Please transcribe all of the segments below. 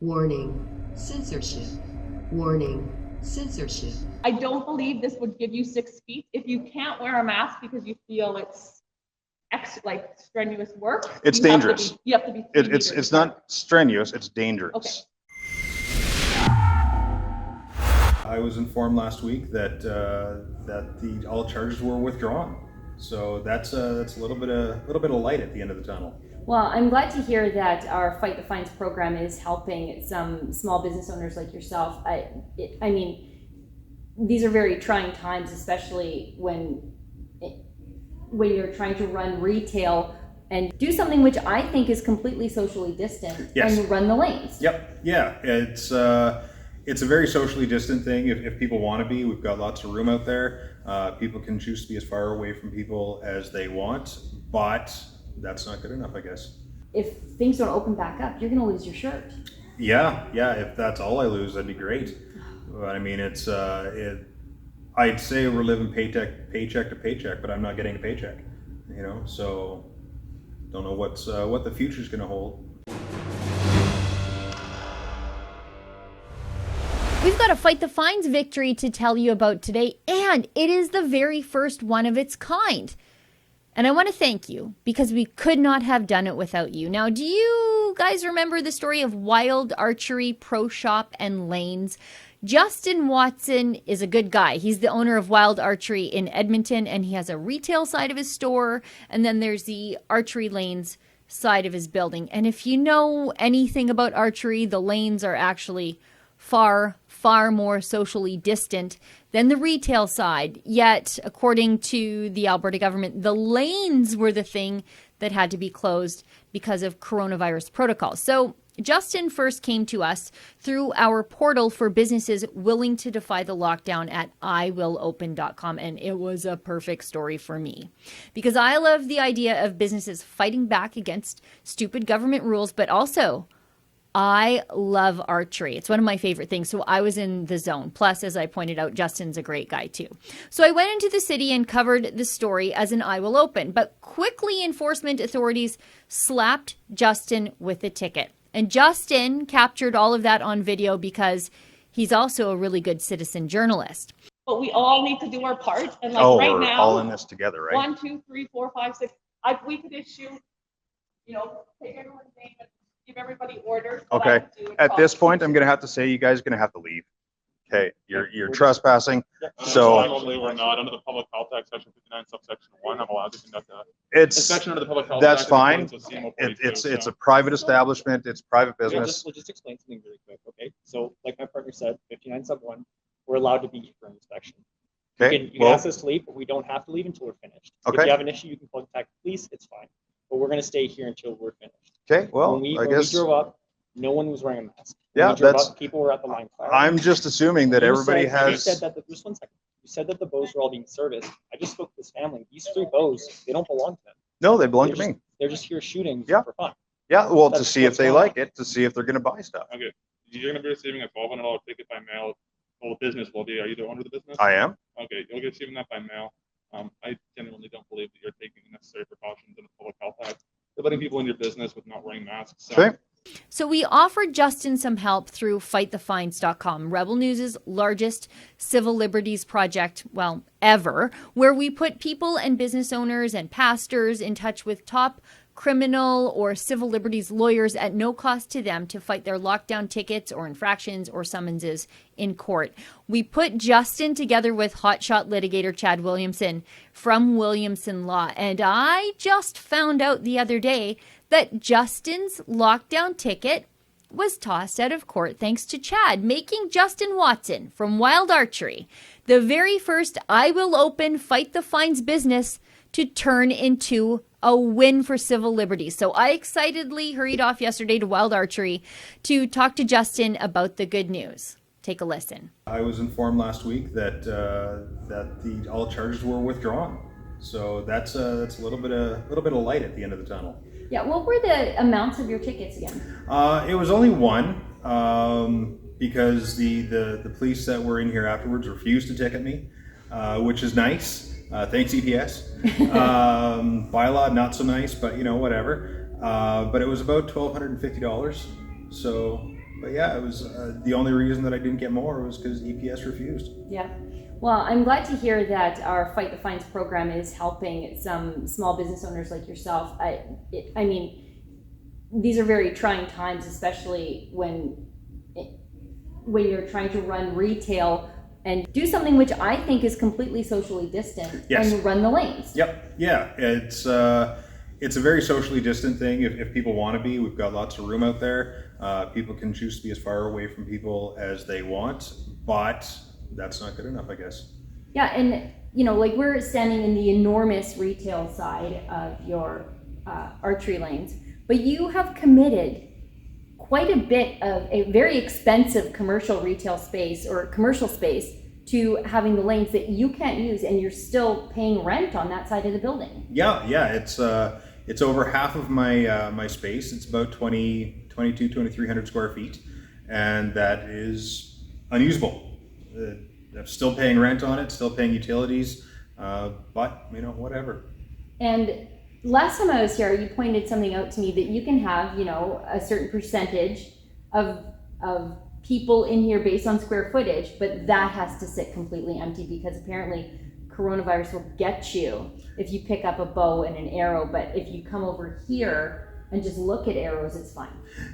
Warning, censorship. Warning, censorship. I don't believe this would give you 6 feet if you can't wear a mask because you feel it's like strenuous work. It's dangerous. You have to be. It's not strenuous. It's dangerous. Okay. I was informed last week that all charges were withdrawn. So that's a little bit of light at the end of the tunnel. Well, I'm glad to hear that our Fight the Fines program is helping some small business owners like yourself. I mean, these are very trying times, especially when you're trying to run retail and do something which I think is completely socially distant. Yes. And run the lanes. Yep. Yeah. It's a very socially distant thing. If people want to be, we've got lots of room out there. People can choose to be as far away from people as they want, but that's not good enough, I guess. If things don't open back up, you're going to lose your shirt. Yeah. If that's all I lose, that'd be great. But I mean, I'd say we're living paycheck to paycheck, but I'm not getting a paycheck. So don't know what the future's going to hold. We've got a Fight the Fines victory to tell you about today, and it is the very first one of its kind. And I want to thank you because we could not have done it without you. Now, do you guys remember the story of Wyld Archery Pro Shop and Lanes? Justin Watson is a good guy. He's the owner of Wyld Archery in Edmonton, and he has a retail side of his store, and then there's the archery lanes side of his building. And if you know anything about archery, the lanes are actually far more socially distant than the retail side. Yet, according to the Alberta government, the lanes were the thing that had to be closed because of coronavirus protocols. So Justin first came to us through our portal for businesses willing to defy the lockdown at iwillopen.com, and it was a perfect story for me because I love the idea of businesses fighting back against stupid government rules, but also I love archery. It's one of my favorite things. So I was in the zone. Plus, as I pointed out, Justin's a great guy too. So I went into the city and covered the story as an I Will Open. But quickly, enforcement authorities slapped Justin with a ticket. And Justin captured all of that on video because he's also a really good citizen journalist. But we all need to do our part. And We're all in this together, right? 1, 2, 3, 4, 5, 6. We could issue, take everyone's name and give everybody orders. Okay. At this point, I'm going to have to say you guys are going to have to leave. Okay. You're trespassing. So Normally, we're not under the Public Health Act, Section 59, subsection 1. I'm allowed to conduct a it's inspection under the Public Health that's Act. fine. It's It's a private establishment. It's private business. We'll just explain something really quick, okay? So, like my partner said, 59 sub 1, we're allowed to be here for an inspection. Okay. You can ask us to leave, but we don't have to leave until we're finished. Okay. If you have an issue, you can contact the police. It's fine. But we're going to stay here until we're finished. Okay. Well, when we guess. drove up, no one was wearing a mask. Yeah, that's. People were at the line. I'm just assuming that everybody You has. said that just 1 second. You said that the bows were all being serviced. I just spoke to this family. These 3 bows, they don't belong to them. No, they belong to me. They're just here shooting Yeah. for fun. Yeah. Well, to That's see if what's they going like on. it, to see if they're going to buy stuff. Okay. You're going to be receiving a $1,200 ticket by mail. Well, the business will be. Are you the owner of the business? I am. Okay. You'll be receiving that by mail. I genuinely don't believe that you're taking the necessary precautions in the Public Health Act. You're letting people in your business with not wearing masks. Okay. So we offered Justin some help through fightthefines.com, Rebel News' largest civil liberties project, ever, where we put people and business owners and pastors in touch with top criminal or civil liberties lawyers at no cost to them to fight their lockdown tickets or infractions or summonses in court. We put Justin together with hotshot litigator Chad Williamson from Williamson Law, and I just found out the other day that Justin's lockdown ticket was tossed out of court thanks to Chad, making Justin Watson from Wyld Archery the very first I Will Open Fight the Fines business to turn into a win for civil liberties. So I excitedly hurried off yesterday to Wyld Archery to talk to Justin about the good news. Take a listen. I was informed last week that all charges were withdrawn. So that's a little bit of light at the end of the tunnel. Yeah, what were the amounts of your tickets again? It was only one because the police that were in here afterwards refused to ticket me, which is nice. Thanks, EPS. Bylaw, not so nice, but whatever. But it was about $1,250. So But yeah, it was the only reason that I didn't get more was because EPS refused. Yeah. Well, I'm glad to hear that our Fight the Fines program is helping some small business owners like yourself. I mean, these are very trying times, especially when you're trying to run retail and do something which I think is completely socially distant. Yes. And run the lanes. Yep. Yeah. It's a very socially distant thing. If people want to be, we've got lots of room out there. People can choose to be as far away from people as they want, but that's not good enough, I guess. Yeah, and you know, like we're standing in the enormous retail side of your archery lanes, but you have committed quite a bit of a very expensive commercial retail space or commercial space to having the lanes that you can't use, and you're still paying rent on that side of the building. Yeah. It's over half of my space. It's about 2,300 square feet, and that is unusable. I'm still paying rent on it, still paying utilities, but you know, whatever. And last time I was here, you pointed something out to me that you can have, you know, a certain percentage of people in here based on square footage, but that has to sit completely empty because apparently coronavirus will get you if you pick up a bow and an arrow, but if you come over here and just look at arrows, it's fine.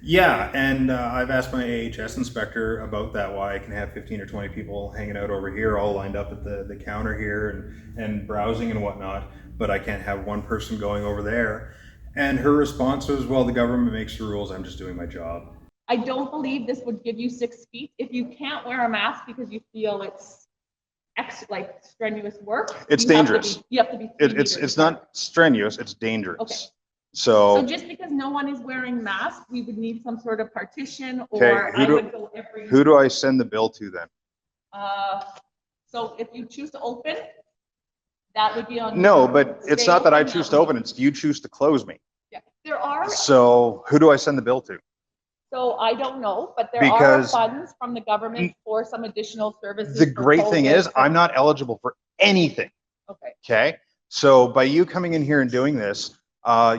Yeah, and I've asked my AHS inspector about that, why I can have 15 or 20 people hanging out over here, all lined up at the counter here and browsing and whatnot, but I can't have one person going over there. And her response was, well, the government makes the rules, I'm just doing my job. I don't believe this would give you 6 feet. If you can't wear a mask because you feel it's like strenuous work, It's you have to dangerous. be- you have to be 3 meters It's not strenuous, it's dangerous. Okay. So So just because no one is wearing masks, we would need some sort of partition, Okay, or I would go every. who do I send the bill to then? So if you choose to open, that would be on. No, your- but it's stay not that I open, choose that to would open, it's you choose to close me. Yeah, there are, So who do I send the bill to? so I don't know, but there are Because- funds from the government for some additional services. The for great thing COVID. is, I'm not eligible for anything, Okay. okay? So by you coming in here and doing this,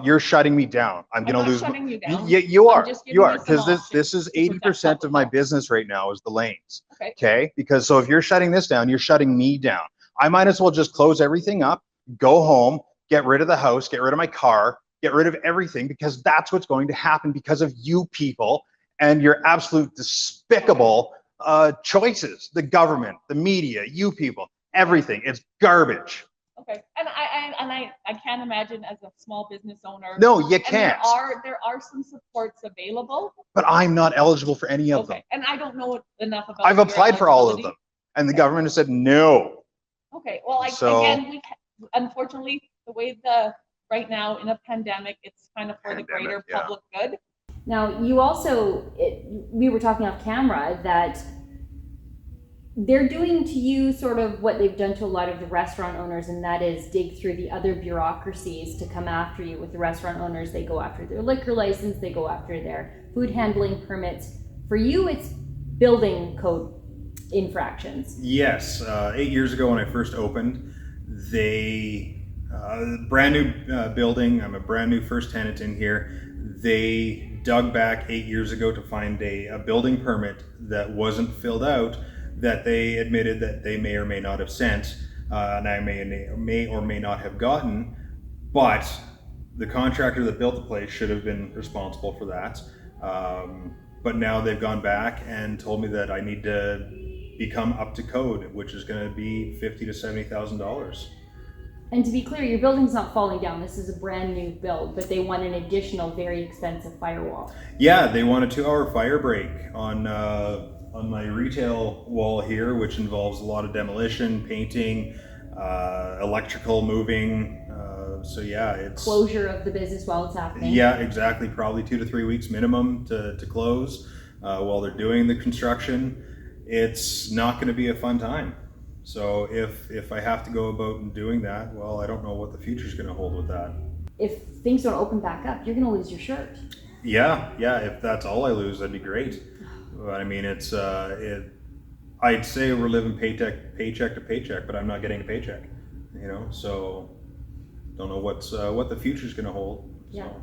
you're shutting me down. I'm gonna not lose. shutting you down. Yeah, you I'm are, just giving you you are, some because this options is to protect 80% of my public health. business right now is the lanes. Okay. Okay, because so if you're shutting this down, you're shutting me down. I might as well just close everything up, go home, get rid of the house, get rid of my car, get rid of everything, because that's what's going to happen because of you people and your absolute despicable choices. The government, the media, you people, everything. It's garbage. Okay, and I can't imagine as a small business owner. No, you And can't. there are some supports available. But I'm not eligible for any of them. Okay, and I don't know enough about. I've your applied for all of eligibility. them, and the government has said no. Okay, well, So- again, unfortunately, the way right now in a pandemic, it's kind of for the greater Pandemic, yeah. public good. Now, you also, we were talking off camera that they're doing to you sort of what they've done to a lot of the restaurant owners, and that is dig through the other bureaucracies to come after you. With the restaurant owners, they go after their liquor license, they go after their food handling permits. For you, it's building code infractions. Yes, 8 years ago when I first opened, they brand new building. I'm a brand new first tenant in here. They dug back 8 years ago to find a building permit that wasn't filled out, that they admitted that they may or may not have sent, and I may or may not have gotten, but the contractor that built the place should have been responsible for that. But now they've gone back and told me that I need to become up to code, which is going to be $50,000 to $70,000. And to be clear, your building's not falling down. This is a brand new build, but they want an additional, very expensive firewall. Yeah, they want a 2-hour fire break on my retail wall here, which involves a lot of demolition, painting, electrical moving. So yeah, it's Closure of the business while it's happening. yeah, exactly. Probably 2 to 3 weeks minimum to close while they're doing the construction. It's not going to be a fun time. So if I have to go about and doing that, well, I don't know what the future's going to hold with that. If things don't open back up, you're going to lose your shirt. Yeah. If that's all I lose, that'd be great. But I mean, it's I'd say we're living paycheck to paycheck, but I'm not getting a paycheck. You know, so don't know what the future's going to hold. Yeah. So.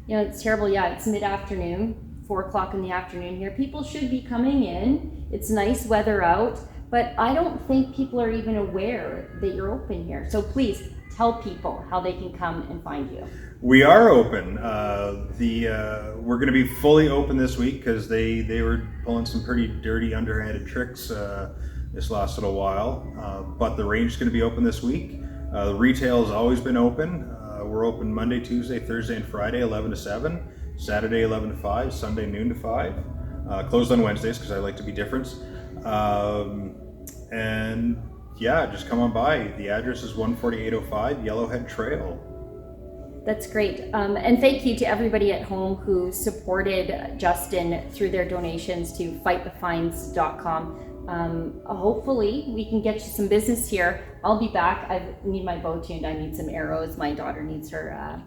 You know, it's terrible. Yeah, it's mid-afternoon, 4 o'clock in the afternoon here. People should be coming in. It's nice weather out, but I don't think people are even aware that you're open here. So please tell people how they can come and find you. We are open. We're going to be fully open this week because they were pulling some pretty dirty, underhanded tricks this last little while. But the range is going to be open this week. The retail has always been open. We're open Monday, Tuesday, Thursday, and Friday, 11 to 7. Saturday, 11 to 5. Sunday, noon to 5. Closed on Wednesdays because I like to be different. And yeah, just come on by. The address is 14805 Yellowhead Trail. That's great. And thank you to everybody at home who supported Justin through their donations to fightthefines.com. Hopefully we can get you some business here. I'll be back. I need my bow tuned. I need some arrows. My daughter needs her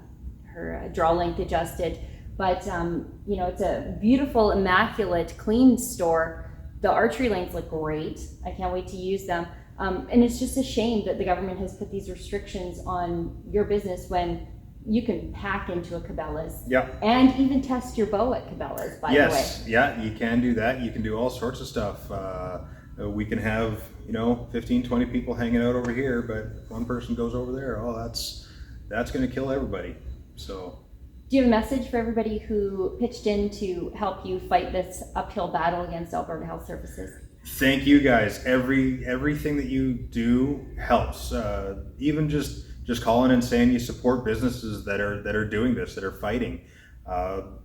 draw length adjusted. But it's a beautiful, immaculate, clean store. The archery lanes look great. I can't wait to use them. And it's just a shame that the government has put these restrictions on your business when you can pack into a Cabela's. Yep. And even test your bow at Cabela's, by the way. Yes, yeah, you can do that. You can do all sorts of stuff. We can have, 15, 20 people hanging out over here, but one person goes over there. Oh, that's going to kill everybody. So. Do you have a message for everybody who pitched in to help you fight this uphill battle against Alberta Health Services? Thank you guys. Everything that you do helps. Even just calling and saying you support businesses that are doing this, that are fighting.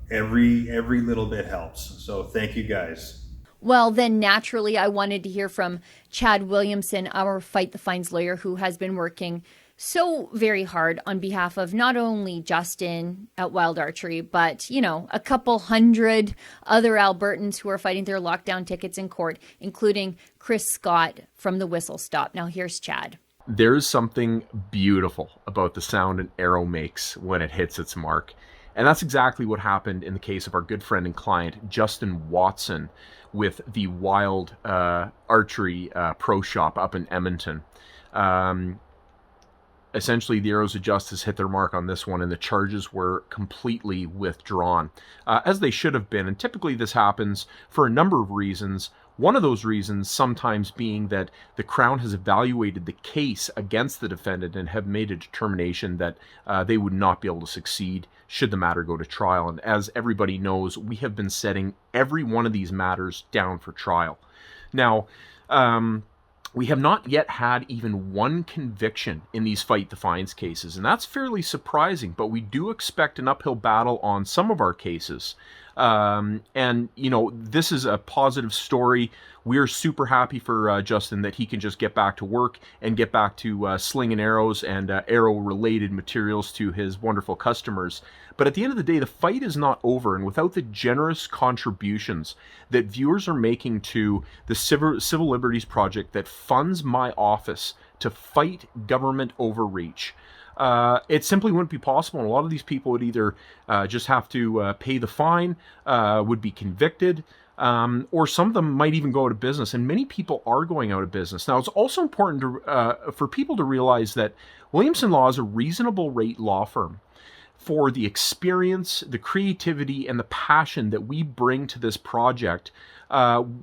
Every little bit helps. So thank you guys. Well, then naturally, I wanted to hear from Chad Williamson, our Fight the Fines lawyer, who has been working so very hard on behalf of not only Justin at Wyld Archery, but, a couple hundred other Albertans who are fighting their lockdown tickets in court, including Chris Scott from the Whistle Stop. Now, here's Chad. There is something beautiful about the sound an arrow makes when it hits its mark. And that's exactly what happened in the case of our good friend and client, Justin Watson, with the Wyld Archery Pro Shop up in Edmonton. Essentially, the arrows of justice hit their mark on this one, and the charges were completely withdrawn, as they should have been. And typically this happens for a number of reasons. One of those reasons sometimes being that the Crown has evaluated the case against the defendant and have made a determination that they would not be able to succeed should the matter go to trial. And as everybody knows, we have been setting every one of these matters down for trial. Now, we have not yet had even one conviction in these Fight the Fines cases, and that's fairly surprising, but we do expect an uphill battle on some of our cases. This is a positive story. We're super happy for Justin that he can just get back to work and get back to slinging arrows and arrow-related materials to his wonderful customers. But at the end of the day, the fight is not over, and without the generous contributions that viewers are making to the Civil Liberties Project that funds my office to fight government overreach, it simply wouldn't be possible. And a lot of these people would either just have to pay the fine, would be convicted, or some of them might even go out of business. And many people are going out of business. Now, it's also important for people to realize that Williamson Law is a reasonable rate law firm. For the experience, the creativity, and the passion that we bring to this project,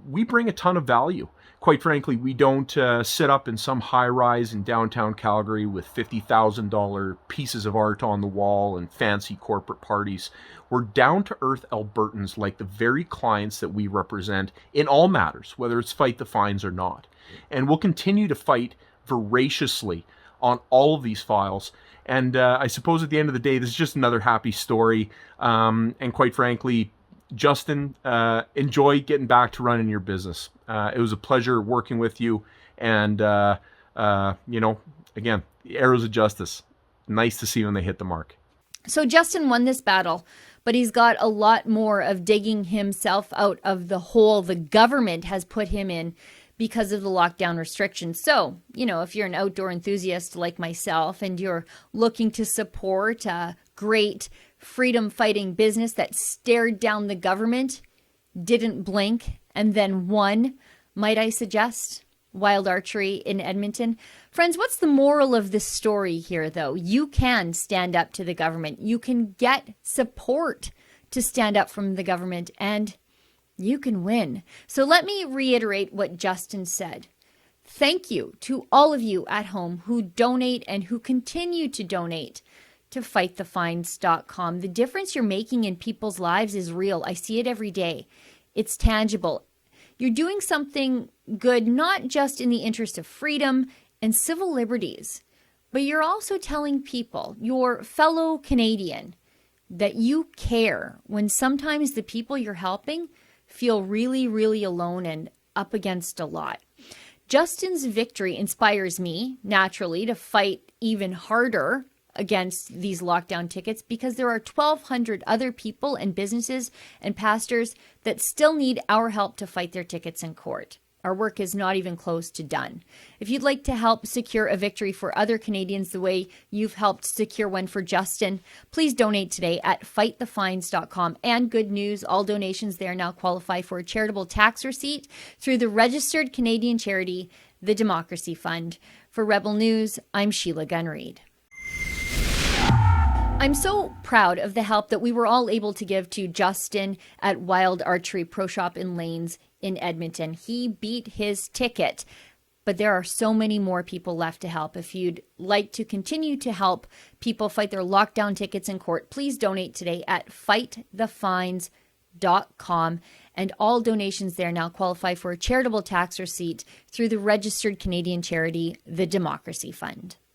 we bring a ton of value. Quite frankly, we don't sit up in some high-rise in downtown Calgary with $50,000 pieces of art on the wall and fancy corporate parties. We're down-to-earth Albertans like the very clients that we represent in all matters, whether it's Fight the Fines or not. And we'll continue to fight voraciously on all of these files. And I suppose at the end of the day, this is just another happy story. And quite frankly, Justin, enjoy getting back to running your business. It was a pleasure working with you. And, again, the arrows of justice. Nice to see when they hit the mark. So Justin won this battle, but he's got a lot more of digging himself out of the hole the government has put him in because of the lockdown restrictions. So, if you're an outdoor enthusiast like myself and you're looking to support a great freedom fighting business that stared down the government, didn't blink, and then won, might I suggest Wyld Archery in Edmonton? Friends, what's the moral of this story here, though? You can stand up to the government. You can get support to stand up from the government, and you can win. So let me reiterate what Justin said. Thank you to all of you at home who donate and who continue to donate to fightthefines.com. The difference you're making in people's lives is real. I see it every day. It's tangible. You're doing something good, not just in the interest of freedom and civil liberties, but you're also telling people, your fellow Canadian, that you care when sometimes the people you're helping feel really, really alone and up against a lot. Justin's victory inspires me, naturally, to fight even harder against these lockdown tickets, because there are 1,200 other people and businesses and pastors that still need our help to fight their tickets in court. Our work is not even close to done. If you'd like to help secure a victory for other Canadians the way you've helped secure one for Justin, please donate today at fightthefines.com. And good news, all donations there now qualify for a charitable tax receipt through the registered Canadian charity, the Democracy Fund. For Rebel News, I'm Sheila Gunn Reid. I'm so proud of the help that we were all able to give to Justin at Wyld Archery Pro Shop in Lanes in Edmonton. He beat his ticket, but there are so many more people left to help. If you'd like to continue to help people fight their lockdown tickets in court, please donate today at fightthefines.com. And all donations there now qualify for a charitable tax receipt through the registered Canadian charity, the Democracy Fund.